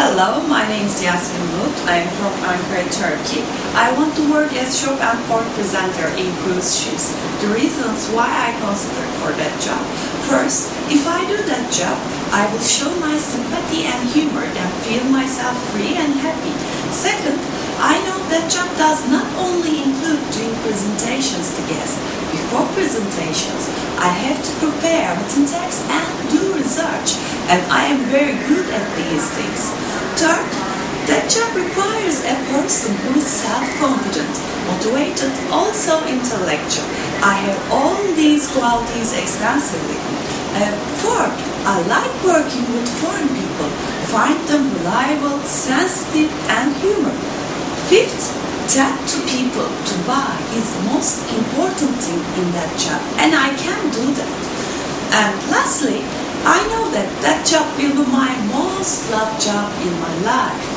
Hello, my name is Yasmin Bulut. I am from Ankara, Turkey. I want to work as shop and port presenter in cruise ships. The reasons why I considered for that job. First, if I do that job, I will show my sympathy and humor and feel myself free and happy. Second, I know that job does not only include doing presentations to guests. Before presentations, I have to prepare written text and do research, and I am very good at these things. Third, that job requires a person who is self-confident, motivated, also intellectual. I have all these qualities extensively. Fourth, I like working with foreign people, find them reliable, sensitive, and humorous. Fifth, tell to people to buy is the most important thing in that job, and I can do that. And lastly, I know that that job will be my most loved job in my life.